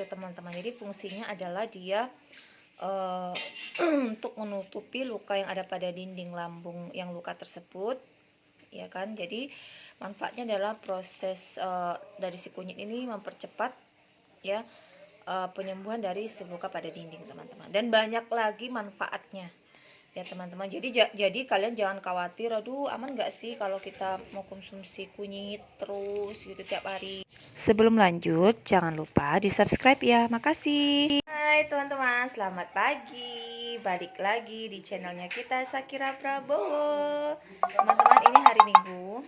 teman-teman. Jadi fungsinya adalah dia untuk menutupi luka yang ada pada dinding lambung yang luka tersebut, ya kan. Jadi manfaatnya adalah proses dari si kunyit ini mempercepat ya penyembuhan dari si luka pada dinding, teman-teman. Dan banyak lagi manfaatnya ya teman-teman. Jadi kalian jangan khawatir, aduh aman nggak sih kalau kita mau konsumsi kunyit terus gitu tiap hari. Sebelum lanjut, jangan lupa di subscribe ya. Makasih. Hai teman-teman, selamat pagi. Balik lagi di channelnya kita, Sakira Prabowo. Teman-teman, ini hari Minggu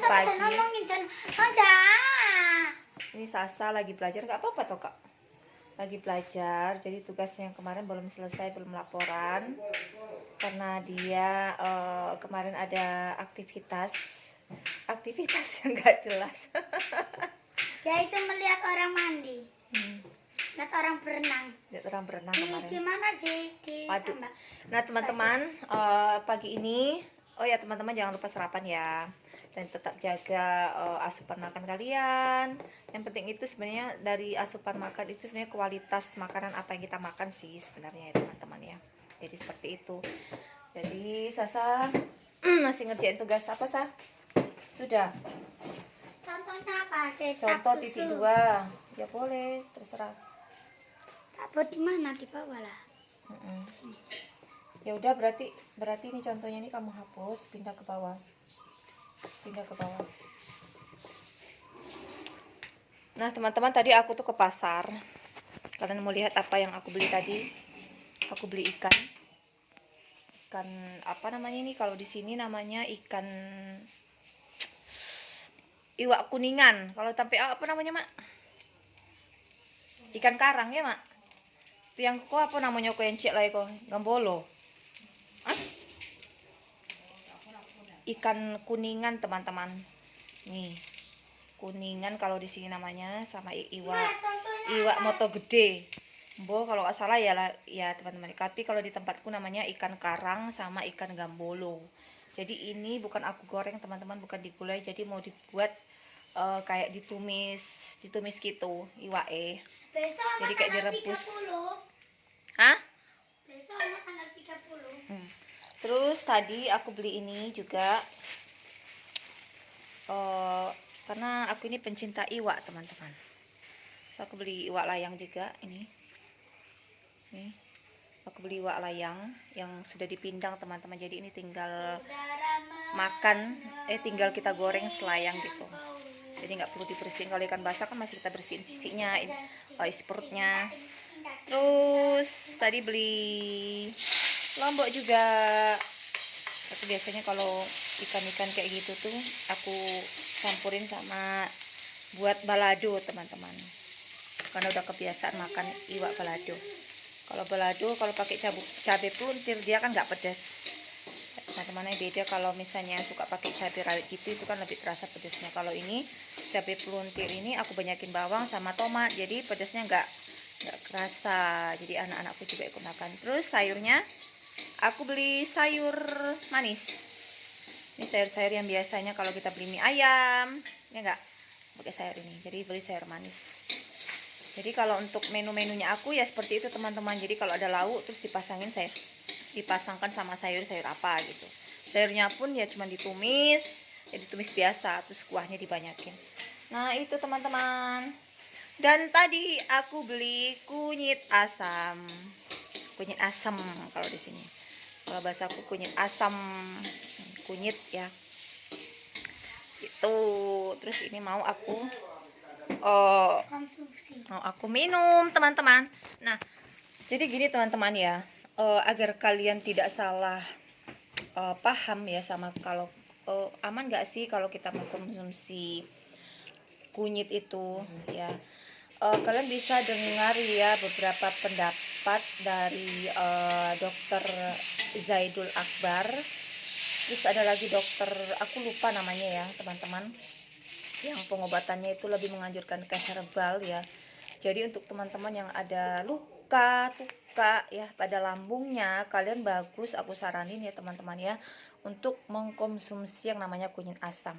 pagi. Ini Sasa lagi belajar, nggak apa-apa toh kak, lagi belajar. Jadi tugasnya yang kemarin belum selesai, belum laporan karena dia kemarin ada aktivitas yang nggak jelas. Yaitu melihat orang mandi, lihat orang berenang kemarin. Di mana di Padu. Nah teman-teman, pagi ini teman-teman jangan lupa sarapan ya, dan tetap jaga asupan makan kalian. Yang penting itu sebenarnya dari asupan makan itu sebenarnya kualitas makanan apa yang kita makan sih sebenarnya ya teman-teman ya. Jadi seperti itu. Jadi Sasa masih ngerjain tugas apa Sa? Sudah? Contohnya apa? Contoh titik 2. Ya boleh, terserah. Taruh di mana? Di bawah lah. Ya udah, berarti ini contohnya ini kamu hapus, pindah ke bawah. Nah teman-teman, tadi aku tuh ke pasar. Kalian mau lihat apa yang aku beli tadi? Aku beli ikan apa namanya ini, kalau di sini namanya ikan iwak kuningan. Kalau sampai apa namanya mak? Ikan karang ya mak? Itu yang kok apa namanya kok yang cek lah kok? Gambolo. Hah? Ikan kuningan teman-teman. Nih. Kuningan kalau di sini namanya, sama iwak moto gede. Bo kalau nggak salah ya teman-teman. Tapi kalau di tempatku namanya ikan karang sama ikan gambolo. Jadi ini bukan aku goreng teman-teman, bukan digulai. Jadi mau dibuat kayak ditumis gitu iwae. Jadi kayak direbus. Hah? Besok tanggal 30. Terus tadi aku beli ini juga karena aku ini pencinta iwak teman-teman. So aku beli iwak layang juga ini. Nih, aku beli iwak layang yang sudah dipindang teman-teman. Jadi ini tinggal makan, tinggal kita goreng selayang gitu. Jadi nggak perlu dibersihin. Kalau ikan basah kan masih kita bersihin sisinya, isi perutnya. Terus tadi beli lombok juga. Tapi biasanya kalau ikan-ikan kayak gitu tuh aku campurin sama buat balado teman-teman, karena udah kebiasaan makan iwak balado. Kalau balado kalau pakai cabai peluntir dia kan nggak pedas teman-teman. Beda kalau misalnya suka pakai cabai rawit gitu, itu kan lebih terasa pedasnya. Kalau ini cabai peluntir ini aku banyakin bawang sama tomat, jadi pedasnya nggak kerasa. Jadi anak-anakku juga ikut makan. Terus sayurnya aku beli sayur manis. Ini sayur-sayur yang biasanya kalau kita beli mie ayam ya nggak pakai sayur ini, jadi beli sayur manis. Jadi kalau untuk menu-menunya aku ya seperti itu teman-teman. Jadi kalau ada lauk terus dipasangkan sama sayur-sayur apa gitu. Sayurnya pun ya cuma ditumis, ya ditumis biasa, terus kuahnya dibanyakin. Nah itu teman-teman. Dan tadi aku beli kunyit asam kalau di sini. Kalau bahasaku kunyit asam, kunyit ya. Itu. Terus ini mau aku minum teman-teman. Nah, jadi gini teman-teman ya, agar kalian tidak salah paham ya sama kalau aman nggak sih kalau kita mengkonsumsi kunyit itu ya. Kalian bisa dengar ya beberapa pendapat dari dokter Zaidul Akbar. Terus ada lagi dokter, aku lupa namanya ya teman-teman, yang pengobatannya itu lebih menganjurkan ke herbal ya. Jadi untuk teman-teman yang ada luka ya pada lambungnya, kalian bagus aku saranin ya teman-teman ya, untuk mengkonsumsi yang namanya kunyit asam.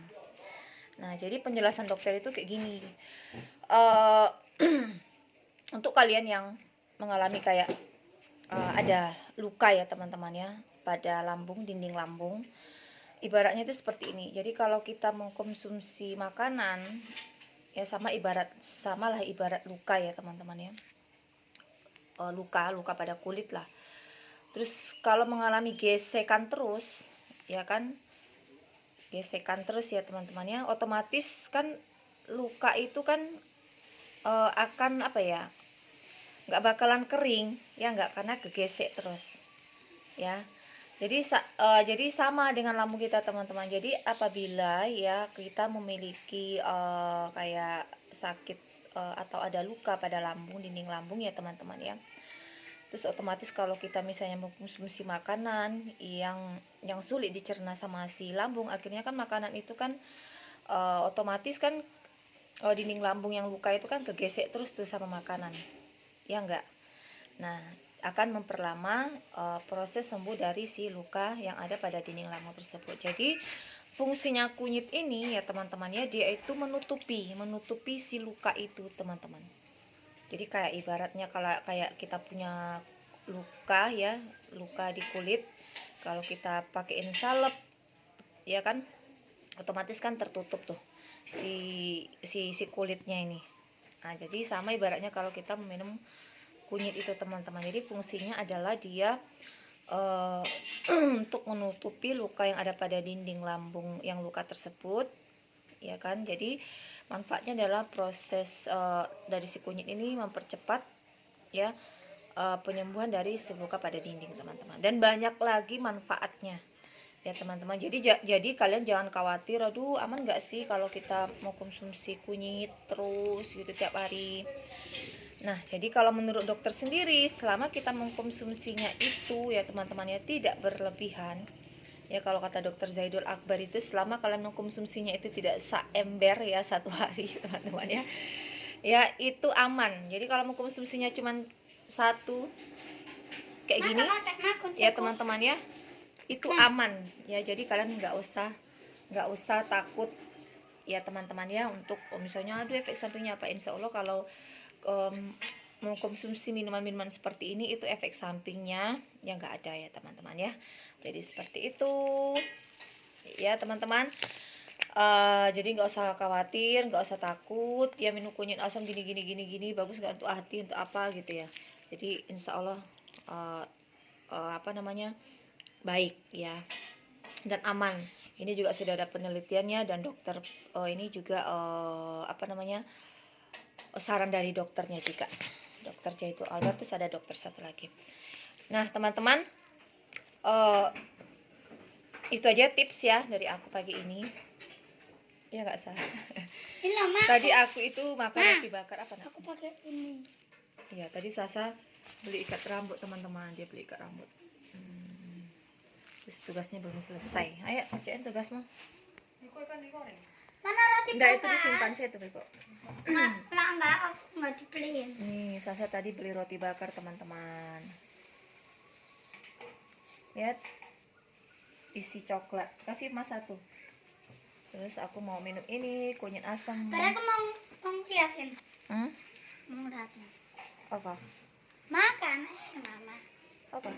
Nah jadi penjelasan dokter itu kayak gini, untuk kalian yang mengalami kayak ada luka ya teman-teman ya pada lambung, dinding lambung, ibaratnya itu seperti ini. Jadi kalau kita mengkonsumsi makanan ya samalah ibarat luka ya teman-teman ya, luka pada kulit lah. Terus kalau mengalami gesekan terus ya kan, gesekan terus ya teman-teman ya, otomatis kan luka itu kan akan apa ya, nggak bakalan kering ya, nggak, karena kegesek terus ya. Jadi sama dengan lambung kita teman-teman. Jadi apabila ya kita memiliki kayak sakit atau ada luka pada lambung, dinding lambung ya teman-teman ya, terus otomatis kalau kita misalnya mengkonsumsi makanan yang sulit dicerna sama si lambung, akhirnya kan makanan itu kan otomatis kan dinding lambung yang luka itu kan kegesek terus tuh sama makanan ya enggak. Nah, akan memperlama proses sembuh dari si luka yang ada pada dinding lambung tersebut. Jadi fungsinya kunyit ini ya teman-teman ya, dia itu menutupi si luka itu teman-teman. Jadi kayak ibaratnya kalau kayak kita punya luka ya, luka di kulit, kalau kita pakein salep ya kan, otomatis kan tertutup tuh si kulitnya ini. Nah, jadi sama ibaratnya kalau kita meminum kunyit itu teman-teman. Jadi fungsinya adalah dia untuk menutupi luka yang ada pada dinding lambung yang luka tersebut ya kan. Jadi manfaatnya adalah proses dari si kunyit ini mempercepat ya penyembuhan dari si luka pada dinding teman-teman, dan banyak lagi manfaatnya ya teman-teman. Jadi kalian jangan khawatir, aduh aman nggak sih kalau kita mau konsumsi kunyit terus gitu tiap hari. Nah, jadi kalau menurut dokter sendiri, selama kita mengkonsumsinya itu ya teman-teman ya tidak berlebihan. Ya kalau kata dokter Zaidul Akbar itu, selama kalian mengkonsumsinya itu tidak seember ya satu hari teman-teman ya, ya itu aman. Jadi kalau mengkonsumsinya cuman satu kayak gini ya teman-teman ya, itu aman ya. Jadi kalian nggak usah takut ya teman-teman ya, untuk misalnya aduh efek sampingnya apa. Insya Allah kalau mengkonsumsi minuman-minuman seperti ini itu efek sampingnya yang nggak ada ya teman-teman ya. Jadi seperti itu ya teman-teman. Jadi nggak usah khawatir, nggak usah takut ya minum kunyit asam gini bagus nggak untuk hati, untuk apa gitu ya. Jadi insya Allah baik ya dan aman. Ini juga sudah ada penelitiannya, dan dokter ini juga saran dari dokternya juga, dokter Zaidul Akbar. Terus ada dokter satu lagi. Nah teman-teman, itu aja tips ya dari aku pagi ini ya, nggak salah. Tadi aku itu makan roti bakar apa nak? Aku pakai ini. Ya tadi Sasa beli ikat rambut teman-teman, dia beli ikat rambut. Terus tugasnya belum selesai. Ayo kerjain tugasmu. Mana roti Enggak, itu bakar? disimpan saya tuh kok. Enggak, aku nggak dibeliin. Nih, Sasa tadi beli roti bakar teman-teman. Lihat, isi coklat. Kasih Mas satu. Terus aku mau minum ini kunyit asam. Tadi aku mau liatin. Mau liatin. Apa? Makan, mama. Apa?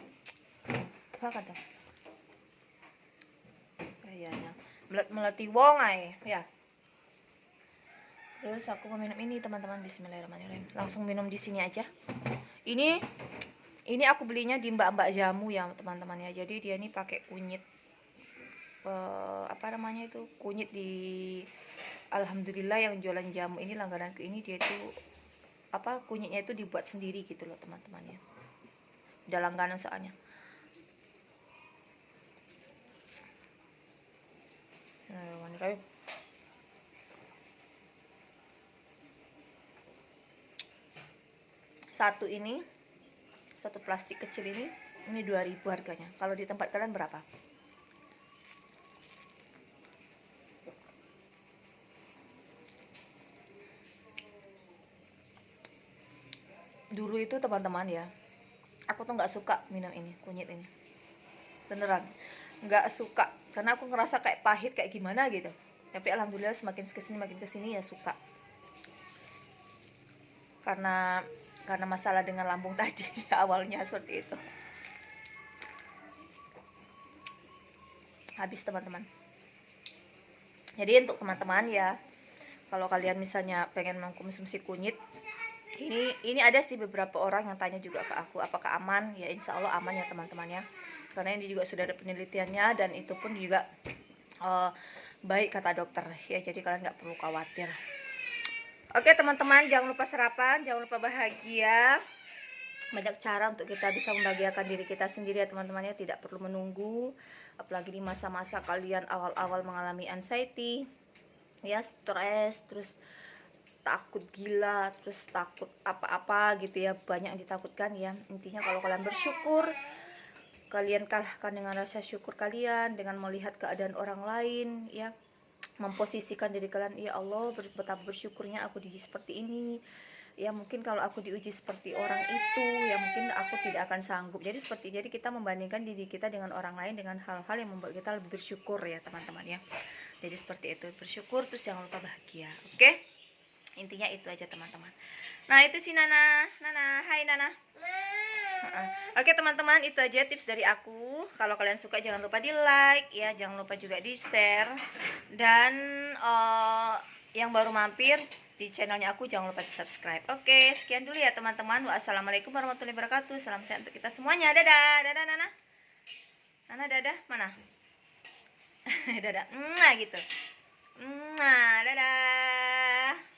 Apa kata? Kayaknya melati wong ay, ya. Terus aku mau minum ini teman-teman. Bismillahirrahmanirrahim. Langsung minum di sini aja. Ini aku belinya di mbak-mbak jamu ya teman-teman ya. Jadi dia ini pakai kunyit kunyit di Alhamdulillah yang jualan jamu ini, langgananku ini, dia itu kunyitnya itu dibuat sendiri gitu loh teman-teman ya. Udah langganan soalnya. Satu plastik kecil ini 2.000 harganya. Kalau di tempat kalian berapa? Dulu itu teman-teman ya, aku tuh nggak suka minum ini, kunyit ini. Beneran nggak suka, karena aku ngerasa kayak pahit, kayak gimana gitu. Tapi alhamdulillah semakin kesini ya suka. karena masalah dengan lambung tadi. Awalnya seperti itu. Habis teman-teman. Jadi untuk teman-teman ya, kalau kalian misalnya pengen mengkonsumsi kunyit, ini ada sih beberapa orang yang tanya juga ke aku, apakah aman? Ya insya Allah aman ya teman-teman ya, karena ini juga sudah ada penelitiannya dan itu pun juga baik kata dokter ya, jadi kalian nggak perlu khawatir. Oke teman-teman, jangan lupa sarapan, jangan lupa bahagia. Banyak cara untuk kita bisa membahagiakan diri kita sendiri ya teman-teman ya, tidak perlu menunggu, apalagi di masa-masa kalian awal-awal mengalami anxiety ya, stres, terus takut gila, terus takut apa-apa gitu ya, banyak yang ditakutkan ya. Intinya kalau kalian bersyukur, kalian kalahkan dengan rasa syukur kalian, dengan melihat keadaan orang lain ya, memposisikan diri kalian, ya Allah betapa bersyukurnya aku diuji seperti ini ya, mungkin kalau aku diuji seperti orang itu ya mungkin aku tidak akan sanggup. Jadi kita membandingkan diri kita dengan orang lain, dengan hal-hal yang membuat kita lebih bersyukur ya teman-teman ya. Jadi seperti itu, bersyukur terus jangan lupa bahagia. Oke? Intinya itu aja teman-teman. Nah itu si Nana, hai Nana. Oke teman-teman, itu aja tips dari aku. Kalau kalian suka jangan lupa di like ya, jangan lupa juga di share. Dan yang baru mampir di channelnya aku jangan lupa di subscribe. Oke, sekian dulu ya teman-teman. Wassalamualaikum warahmatullahi wabarakatuh. Salam sehat untuk kita semuanya. Dadah, dadah Nana. Nana dadah mana? Dadah, gitu. Dadah.